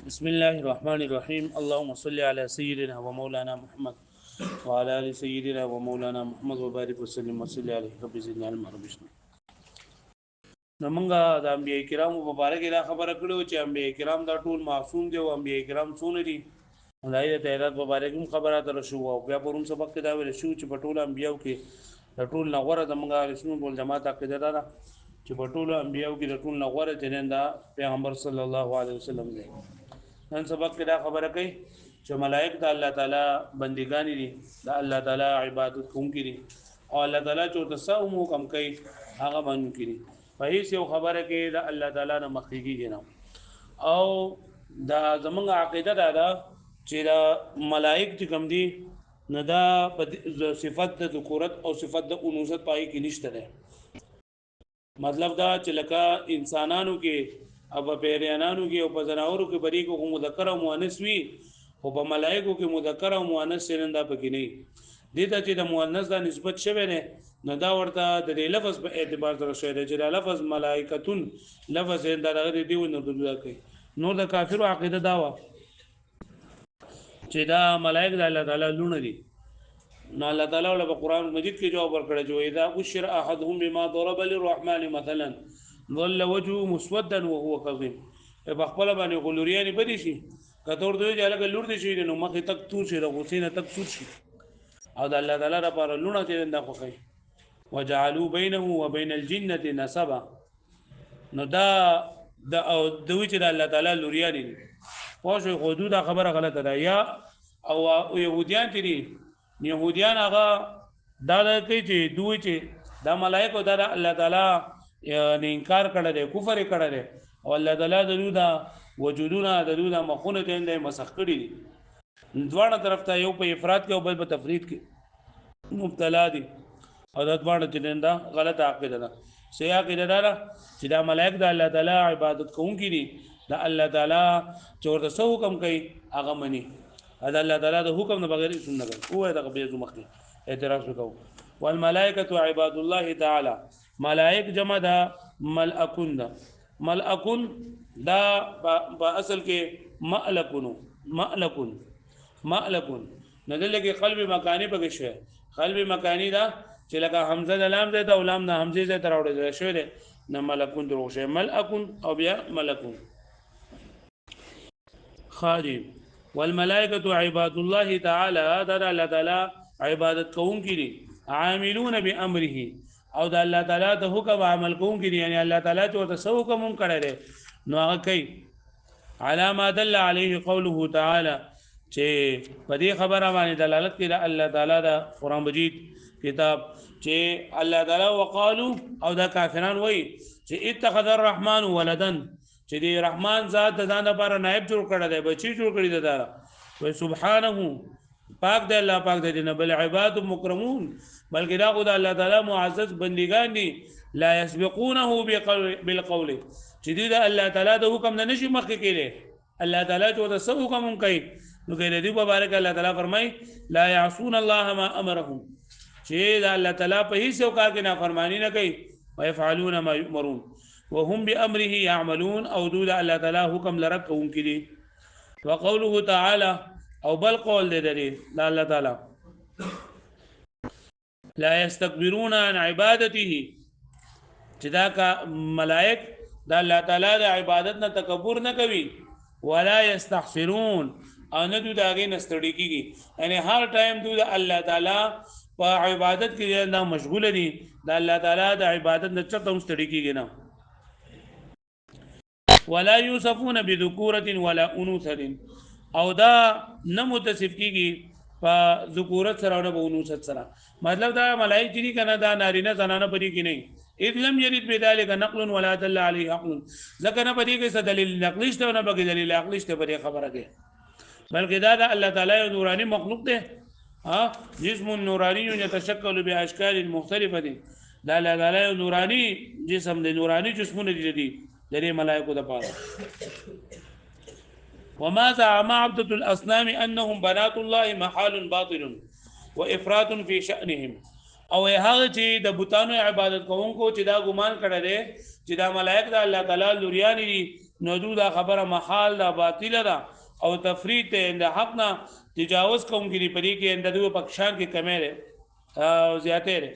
بسم الله الرحمن الرحيم اللهم صل على سيدنا ومولانا محمد وعلى ال سيدنا ومولانا محمد وبارك وسلم وصل عليه رب زدنا علما رب اشرح نمنګه د انبیاء کرام مبارک دا خبره کړو چې انبیاء کرام دا ټول معصوم دي او انبیاء کرام څونه دي دای د تعداد مبارکم خبره در شو او بیا پرون سبق کې دا ویل شو چې په ټول انبیاء کې د ټول نغوره د منګه رسول ول جماعت عقیده ده چې په ټول انبیاء کې د ټول نغوره جننده پیغمبر صلی الله علیه وسلم دی نن سبق کې دا خبره کوي چې ملائک د الله تعالی بندگان دي د الله تعالی عبادت کوونکي دي او الله تعالی چې تساوم کم کوي هغه باندې کړي په هیڅ یو خبره کې د الله تعالی نه مخکېږي نه او دا زمونږ عقیده دا چې دا ملائک چې کوم دي نه دا صفت د ذکورت او صفت د انوثت پای کې نشته ده مطلب دا چې لکه انسانانو کې او په پیریانانو کې او په زناورو کې بری کو مذکر او مؤنث وي او په ملائکو کې مذکر او مؤنث سرنده پکې نه دي ته چې د مؤنث دا نسبت شوه نه نو دا ورته د لفظ په اعتبار سره شوی دی چې دا لفظ ملائکتون لفظ دا دغه دی نو دلته کوي نو د کافرو عقیده دا و چې دا ملائک د الله تعالی لونه دي نو الله تعالی له قرآن مجید کې جواب ورکړی چې اذا بشر احدهم بما ضرب للرحمن مثلا ظل وجهه مسودا وهو كظيم په خپل باندې غلوریانی بدی شي کتور دوی چې لکه لور دي شي نو مخې تک تور شي د غسینه تک سود شي او د الله تعالی لپاره لونه چې دا خوخی وجعلوا بينه وبين الجنه نسبا نو دا او دوی چې د الله تعالی لوریانی دي پوه حدود خبره غلطه ده یا او يهوديان دي يهوديان هغه دا کوي چې دوی چې د ملائکه د الله تعالی یعنی انکار کړه دې کفر کړه دې او الله تعالی درودا وجودونه درودا مخونه ته مسخ کړي دي دواړه طرف ته یو په افراد کې او بل په تفرید کې مبتلا دي او د دواړه چې دا غلط عقیده ده صحیح عقیده ده چې دا ملائک د الله تعالی عبادت کوونکي دي د الله تعالی چې ورته څه حکم کوي هغه مني دا الله تعالی د حکم نه بغیر هیڅ نه کوي کوه دا به زو مخکې اعتراض وکاو والملائکه عباد الله تعالی ملائک جمع دا ملائکون دا ملائکون دا په اصل کې ملائکون ندل کې قلب مکانی پکې شوی قلب مکانی دا چې لکه حمزه د لام زید او لام د حمزه زید تر اورل شوی دی نه ملائکون درو شوی ملائکون او بیا ملائکون خادم والملائکه عباد الله تعالی دا الله تعالی عبادت کوونکي دي عاملون بامره او د الله تعالی ته حکم عمل کوونکي دي یعنی الله تعالی ته څه حکم هم کړی نو هغه کوي علامه دل علیه قوله تعالی چې په دې خبره باندې دلالت کوي الله تعالی د قران مجید کتاب چې الله تعالی وقالو او دا کافران وایي چې اتخذ الرحمن ولدا چې دی رحمان ذات د ځان لپاره نائب جوړ کړی دی بچی جوړ کړی دی دا وای سبحانه پاک دی الله پاک دی نه بل عباد مکرمون بلکې دا خدای الله تعالی معزز بندگان دي لا يسبقونه بالقول چې دی دا الله تعالی د حکم نه نشي مخکې کېږي الله تعالی ته د څه حکم کوي نو کې دی مبارک الله تعالی فرمای لا يعصون الله ما امرهم چې دا الله تعالی په هیڅ یو کار کې نافرمانی نه کوي ويفعلون ما يؤمرون وهم بامره يعملون او دود الله تعالی حکم لرکون کړي وقوله تعالی او بل قول دې دې الله تعالی لا يستكبرون عن عبادته چې دا کا ملائک دا الله تعالی د عبادت نه تکبر نه کوي ولا يستحسرون او نه دوی داګه نستړي کیږي یعنی هر ټایم دوی د الله تعالی په عبادت کې نه مشغول دي د الله تعالی د عبادت نه چرته مستړي کیږي نه ولا يوصفون بذكوره ولا انوثه او دا نه متصف کیږي په ذکورت سره او په انوثت سره مطلب دا ملائک چې کنه دا نارینه زنانه پدې کې نه اذ لم يرد بذلك نقل ولا دل عليه عقل ځکه نه پدې کې څه دلیل نقلی شته نه بګي دلیل عقلی شته پدې خبره ده بلکې دا الله تعالی یو نورانی مخلوق ده جسم نورانی يتشکل باشکال مختلفه دا الله تعالی یو نورانی جسم ده نورانی جسمونه دي د ملائکو د پاره وما زعم عبدة الأصنام أنهم بنات الله محال باطل وإفراط في شأنهم او هغه چې د بوتانو عبادت کوونکو چې دا ګمان کړی دی چې دا ملائک د الله تعالی لوریان دي نو دا خبره محال دا باطله ده او تفریط د حق نه تجاوز کوونکی په دې کې د دوی پکشان کې کمی ده او زیاته ده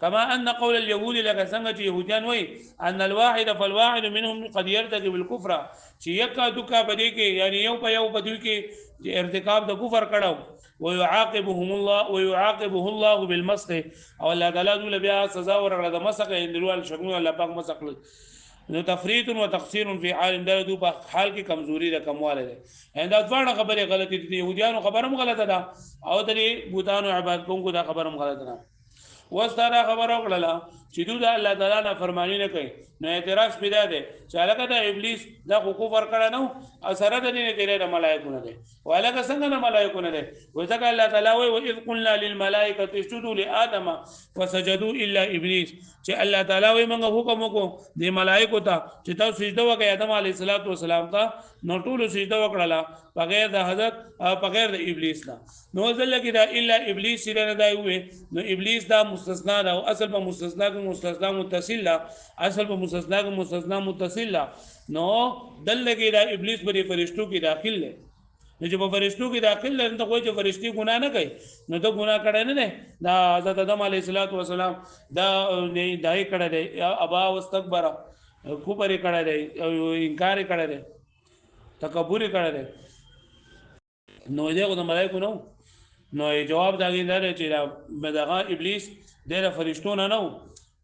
كما أن قول اليهود لك سنة يهوديان وي أن الواحد فالواحد منهم قد يرتكب الكفر شي يكا دكا بديك يعني يوم بديك ارتكاب د كفر کړو ويعاقبه الله بالمسخ او الله تعالی دول بیا سزا ورکړه د مسخ اندلوال شګنو الله پاک مسخ نو تفریط و تقصیر فی حال اندر دو په حال کې کمزوری ده کمواله ده اندا ځوانه خبره غلطی دي يهوديانو خبرم غلطه ده او د بوتانو عبادت کوونکو دا خبرم غلطه ده وستاره خبره وکړه چې دوی د الله تعالی نه فرمانی نه کوي نو اعتراض پیدا ده چې هغه د ابلیس د حقوق ورکړه نو او سره د دې نه د ملائکه نه ده ولکه څنګه د ملائکه نه ده وځکه الله تعالی وایي واذ قلنا للملائکه اسجدوا لآدم فسجدوا الا ابلیس چې الله تعالی وایي موږ حکم وکړو د ملائکه ته چې تاسو سجده وکړئ آدم علیه السلام ته نو ټول سجده وکړه بغیر د حضرت بغیر د ابلیس نه نو ځل کې دا الا ابلیس نه دی وي نو ابلیس دا مستثنا ده او اصل په مستثنا کې مستثنا متصل ده اصل په مستثنا کې مستثنا متصل ده نو دل کې دا ابلیس په فرشتو کې داخل ده نو چې په فرشتو کې داخل ده نو کوئی چې فرشتي ګناه نه کوي نو ته ګناه کړی نه ده دا حضرت آدم علیه السلام دا نه دای کړی دی ابا واستكبر کوپر کړی دی او انکار کړی دی تکبر کړی دی نو دې کو د ملائکه نو جواب دا غیدار چې دغه ابلیس د فرشتو نه نو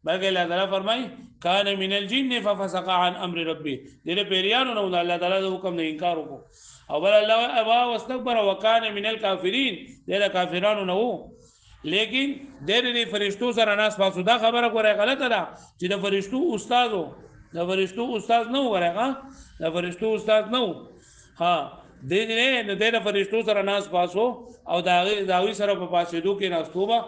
بلکې الله تعالی فرمای کان من الجن ففسق عن امر ربي دې پیریانو نو الله تعالی د حکم نه انکار وکړو او بل الله ابا واستكبر وکانه من الكافرین دې کافرانو نو لیکن دې فرشتو سره ناس پاسو دا خبره کوي غلطه ده چې د فرشتو استادو د فرشتو استاد نه ورغه د فرشتو استاد نه ها دې د فرشتو سره ناس پاسو او داوی سره په پاسېدو کې ناستوبه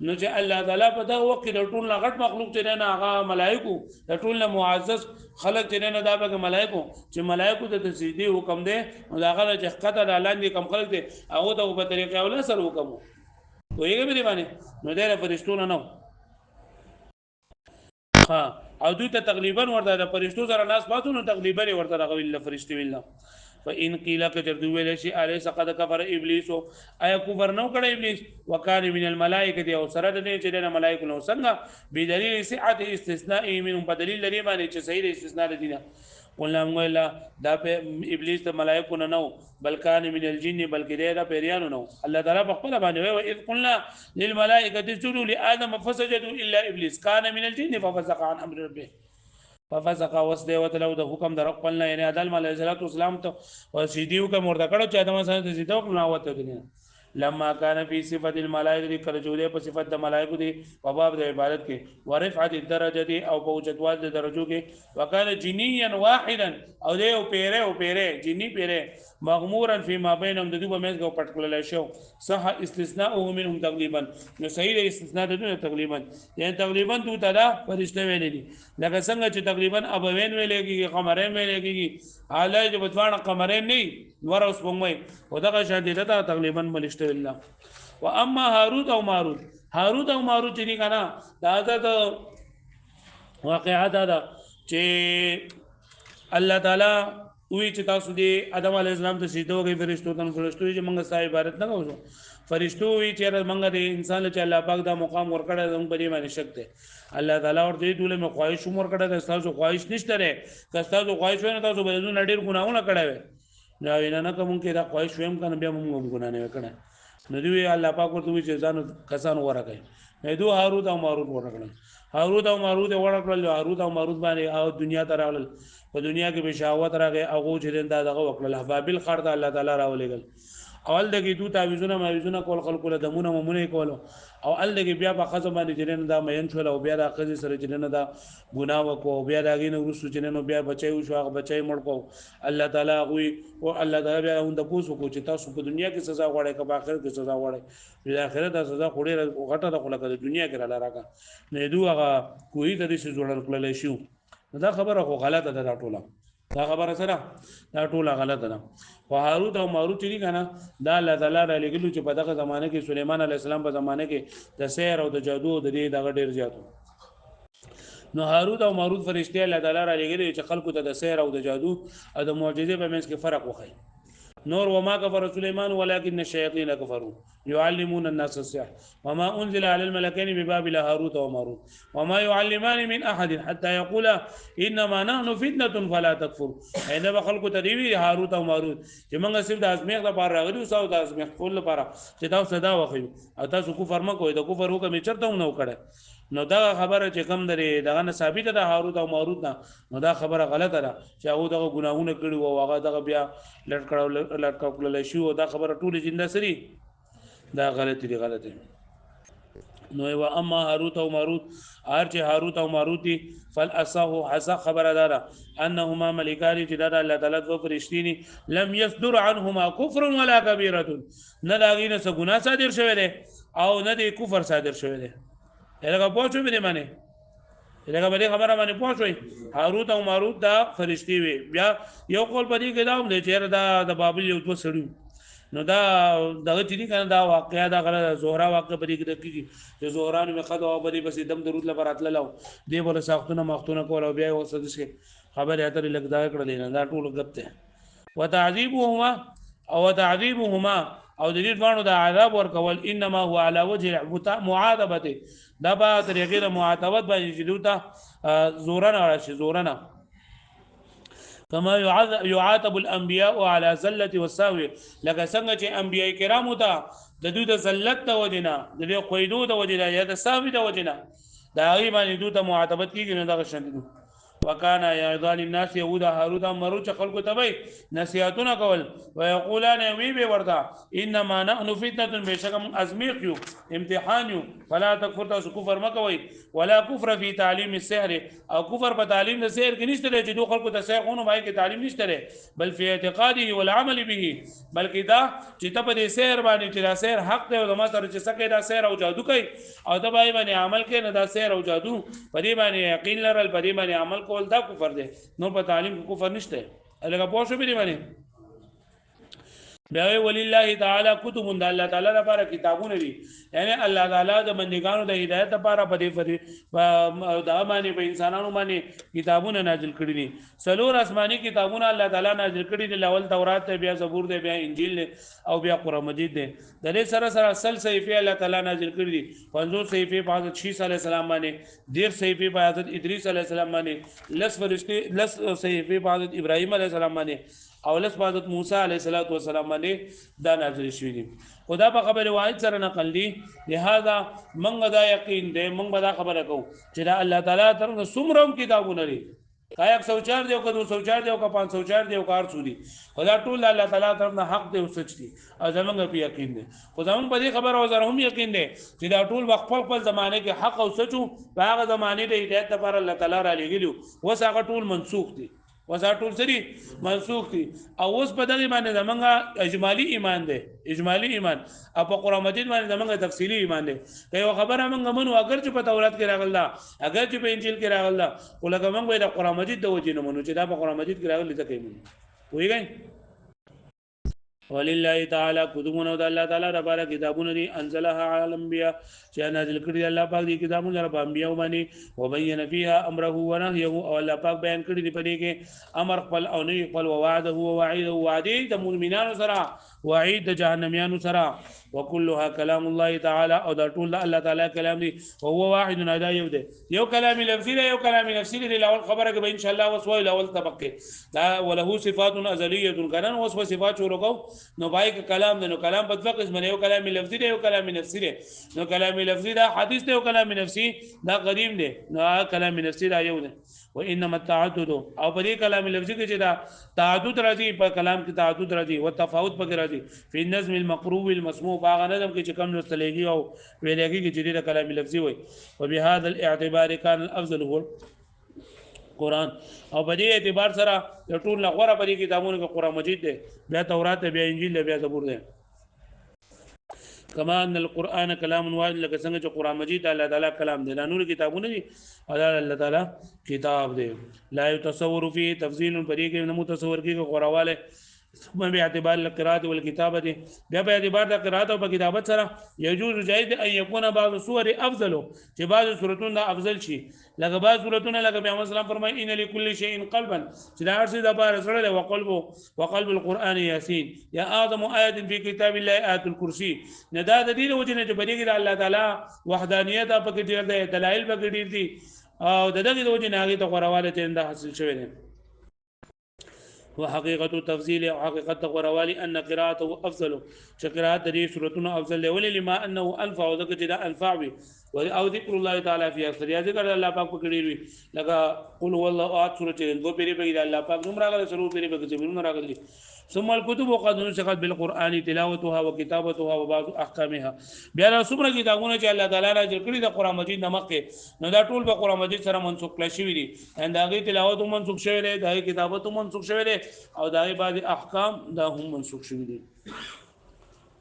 نو چې الله تعالی په دا وخت کې د ټول غټ مخلوق چې نه هغه ملائکو د ټول معزز خلق چې نه دا به ملائکو چې ملائکو د تسجدي حکم دی او دا هغه چې خطه د لاندې کم خلق دی هغه ته په طریقې اول سره حکم وایي به باندې نو د فرشتو نه ها او دوی ته تقریبا ورته د فرشتو سره ناس پاتو نو تقریبا ورته راغوي فرشتي ویل فإن قيل كجر دویل شي الیس قد كفر ابلیس اي کفر نو کړه ابلیس وکانه من الملائکه او سره د چې د ملائکه نو څنګه بدلیل صحت استثناء من بدلیل لري باندې چې صحیح استثناء دي قلنا مولا دا ابلیس ته ملائکه نه نو بلکان من الجن بلکې دا پیریانو نو الله تعالی په خپل باندې وي اذ قلنا للملائکه اسجدوا لآدم فسجدوا الا ابلیس كان من الجن ففسق عن امر ربه ففسق وسد وتلو د حکم در خپلنا یعنی آدم علیه السلام ته وسیدیو کا مرده کړو چې آدم سره سیدو نه وته دنیا لما كان في صفه الملائکه کرجوده په صفت د ملائکه دي په باب د عبادت کې ورفعت الدرجه دي او په اوچتوال د درجو کې وکانه جنيا واحدا او دی او پیره جنی پیره مغمورا فيما بينهم د دوی په منځ کې پټکول شو صح استثناءه منهم تقریبا نو صحیح استثناء د تقریبا یعنی تقریبا دوی ته دا فرشته ویلې دي لکه څنګه چې تقریبا ابوین ویلې کېږي قمرین ویلې کېږي حاله چې بتوانه قمرین نه ور اوس پنګوي او دغه شان دي ته تقریبا ملشته الله واما هاروت او ماروت چې نه کنه دا د واقعات دا چې الله تعالی وی چې تاسو دې آدم علیه السلام ته سجده وکړئ فرشتو چې موږ ستاسو عبادت نه کوو فرشتو وی چې موږ د انسان له الله پاک دا مقام ورکړی زموږ په دې باندې شک دی الله تعالی ورته ټول مې خواهش ورکړی د تاسو خواهش نشته لري که تاسو خواهش ونه تاسو به نه ډیر ګناهونه کړی وي نه کوم کې دا خواهش ویم کنه بیا موږ ګناه نه وکړو نو دی الله پاک ورته وی چې ځان کسان ورکړي نو دوه هاروت او ماروت ورکړل هاروت او ماروت باندې او دنیا ته راغلل په دنیا کې به شهوت راغی او چې دغه وکړل بابل خر ته الله تعالی راولېګل اول دغه دوه تعویذونه کول خلکو له دمونه ممونه کول او ال دغه بیا په خزه باندې جنن دا مین شول او بیا د خزه سره جنن دا ګناه وکاو بیا داګین ورسو جنن بیا بچي شو هغه بچي مړ کو الله تعالی غوي او الله تعالی بیا هم د پوسو کو چې تاسو په دنیا کې سزا غواړئ که په آخرت کې سزا غواړئ په آخرت د سزا خوړې غټه د خلک د دنیا کې را راکا نه دوه هغه کوی د دې جوړل کړل شو دا خبره خو غلطه ده ټوله دا خبره سره دا ټوله غلطه ده خو هاروت او ماروت چې کنه دا الله تعالی را لګلو چې په دغه زمانه کې سليمان عليه السلام په زمانه کې د سحر او د جادو د دې دغه ډیر زیاتو نو هاروت او ماروت فرشتي الله تعالی را لګري چې خلکو ته د سحر او د جادو او د معجزې په منځ کې فرق وخی نور وما كفر سليمان ولكن الشياطين كفروا يعلمون الناس السحر وما أنزل على الملكين ببابل هاروت وماروت وما يعلمان من أحد حتى يقولا إنما نحن فتنة فلا تكفر عندما خلق تدوي هاروت وماروت جمعنا سيف دا ازميخ دا پار راغلو ساو دا ازميخ کول پارا چې تاسو صدا وخیو او تاسو کفر مکوئ دا کفر حکم چرته نو کړه نو دا خبره چې کم درې دغه نه ثابته ده هاروت او ماروت نه نو دا خبره غلطه ده چې هغه دغه ګناهونه کړي او هغه دغه بیا لټکړل شو دا خبره ټول زنده سری دا غلطه نو و اما هاروت او ماروت ارچ هاروت او ماروت فالاصح حس خبر دارا انهما ملکان چې دا الله تعالی د فرشتيني لم يصدر عنهما كفر ولا كبيره نه داګینه څه ګناه صادر شوه ده او نه د کفر صادر شوه ده لکه پوښتنه به معنی لکه به خبره باندې پوښوي هاروت او ماروت دا فرشتي وي بیا یو قول پدې کې دا هم دی چې دا د بابل یو څه سړیو نو دا دغه چې کنه دا واقعیا دا غره زهرا واقع پدې کې د کیږي چې زهران می خدای او بری بس دم درود لپاره تللو دی بوله ساختونه مختونه کول او بیا وسد شي خبره اترې لګدا کړل نه دا ټول غب ته وتعذيبهما او د دې باندې د عذاب ورکول انما هو على وجه معاتبه دا به طریقې د معاتبت باندې چې دوته زورنا راشي زورنا كما يعاتب الانبياء على زله والسهو لکه څنګه چې انبيای کرامو ته د دوی د زلت د وجنه د دې قیدو د وجنه یا د سهو د وجنه دا غي باندې دوی ته معاتبت کیږي نو دا شند وکانا یعذان الناس یهود هاروت مروت خلق تبي نصيحتنا کول ويقولان وی به وردا انما نحن فتنه بشکم ازمیخ یو امتحان یو فلا تکفر تاسو کفر مکوي ولا کفر فی تعلیم السحر او کفر په تعلیم د سحر کې نشته چې دوه خلق ته سحر غونو وای کې تعلیم نشته بل فی اعتقاده والعمل به بلکې دا چې ته په دې سحر باندې چې دا سحر حق دی او ما سره چې سکه دا سحر او جادو کوي او ته باندې عمل کوي نه دا سحر او جادو په دې باندې یقین لرل په دې باندې عمل کول دا کفر دی نو په تعلیم کې کفر نشته لکه پوښتنه به دی باندې بیا ولله تعالی کتب د الله تعالی لپاره کتابونه دي یعنی الله تعالی د بندگانو د هدایت لپاره په دې دا باندې په انسانانو باندې کتابونه نازل کړي دي څلور آسماني کتابونه الله تعالی نازل کړي دي اول تورات ته بیا زبور دی بیا انجیل او بیا قرآن مجید دی د دې سره سره اصل صحیفه الله تعالی نازل کړي دي 50 صحیفه په حضرت شیس علی السلام باندې 10 صحیفه په حضرت ادریس علی السلام باندې لس فرشتي لس صحیفه په حضرت ابراهیم علی السلام باندې او لس حضرت موسی علیه السلام باندې دا نازل شوی دي خدا په خبره واحد سره نقل دي لہذا منګ دا یقین دی منګ دا خبره کو چې دا الله تعالی تر څومره کتابونه لري کا 104 دی او کا 204 دی او کا 504 دی او کا 800 دی خدا ټول الله تعالی طرف نه حق دی او سچ دی او زمونږ په یقین دی خو زمونږ په دې خبره او زره هم یقین دی چې دا ټول وخت خپل زمانه کې حق او سچو په هغه زمانه د هدایت لپاره الله تعالی را لګیلو وس هغه ټول منسوخ دي وسا ټول سری منسوخ دي او اوس په دغه باندې زمونږ اجمالی ایمان دی اجمالی ایمان او په قرآن مجید باندې زمونږ تفصیلی ایمان دی که یو خبره موږ منو اگر چې په تورات کې راغله اگر چې په انجیل کې راغله ولکه موږ د قرآن مجید د وجې نه منو چې دا په قرآن مجید کې راغلی ځکه یې منو وایي ولله تعالی کتبونه د الله تعالی لپاره کتابونه دي انزلها علی الانبیاء چې نازل کړی الله پاک دي کتابونه لپاره انبیاء باندې وبین فیها امره ونهيه او الله پاک بیان کړی دی په دې کې امر خپل او نه خپل وعده ووعید وعده د مؤمنانو سره وعید د جهنميانو سره وكلها كلام الله تعالی او دا ټول الله تعالی کلام دی او هو واحد ادا یو دی یو کلام لفظی دی یو کلام نفسی دی اول خبره کې ان شاء الله وسوي الاول طبقه دا وله صفات ازلیه کنن وسو صفات ورکو نو پای کې کلام دی نو کلام په دوه قسم یو کلام لفظي دی یو کلام نفسي دی نو کلام لفظي دا حدیث دی او کلام نفسي دا قدیم دی نو کلام نفسي دا یو دی و انما التعدد او په دې کلام لفظي کې چې دا تعدد راځي په کلام کې تعدد راځي او تفاوت پکې راځي په نظم المقروء والمسموع باغ نظم کې چې کم نستلېږي او ویلېږي چې دا کلام لفظي وي وبهذا الاعتبار كان الافضل هو قرآن او په دې اعتبار سره د ټول لغوره په دې کتابونو کې قرآن مجید دی بیا تورات بیا انجیل بیا زبور دی کما ان القرآن کلام واحد لکه څنګه چې قرآن مجید الله تعالی کلام دی نور کتابونه دي الله تعالی کتاب دی لا يتصور فيه تفصيل په دې کې نه متصور کېږي غورواله ثم باعتبار القراءة والكتابة بیا په اعتبار د قرات او کتابت سره يجوز جائز ان يكون بعض الصور افضل چې بعض صورتونه افضل شي لکه بعض صورتونه لکه پیغمبر اسلام فرمایي ان لكل شيء قلبا چې دا هر څه د بار سره له وقلب القران ياسين يا اعظم آیه في كتاب الله آیه الكرسي نه دا د دې وجه نه چې بریګي د الله تعالی وحدانیت په کې ډیر دی دلایل په کې ډیر دي او دغه د وجه نه هغه ته غوړواله ته حاصل شوی دی وحقيقة تفضيل وحقيقة غروالي أن قراءته أفضل شقراءة دي سورتنا أفضل ولي لما أنه أنفع وذكر جدا أنفع بي أو ذكر الله تعالى في أكثر يا ذكر الله باك بكرير لك قل هو الله أحد سورة دو بيري بكي الله باك نمرا غل سرور بيري بكي زمينون راغل ثم الكتب وقد نسخت بالقرآن تلاوتها وكتابتها وبعض أحكامها بیا څومره کتابونه چې الله تعالی راځي کړی د قرآن مجید نمکه نو دا ټول په قرآن مجید سره منسوخ کړی شوی دي ان داغه تلاوت هم منسوخ شوی دی داغه کتابت هم منسوخ شوی دی او داغه بعض احکام دا هم منسوخ شوی دي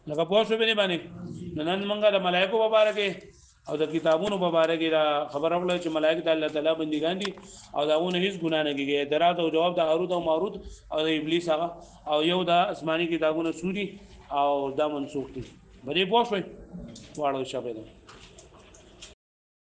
لکه په شو باندې نن منګه د ملائکه مبارکه او د کتابونو مبارک را خبر اورل چې ملائکه د الله تعالی بندگان دي او داونه هیڅ ګناه نه کوي درات او جواب د هاروت او ماروت او د ابلیس هغه او یو د آسماني کتابونو سوري او دا منسوخ دي بری پوښوي واړو شپه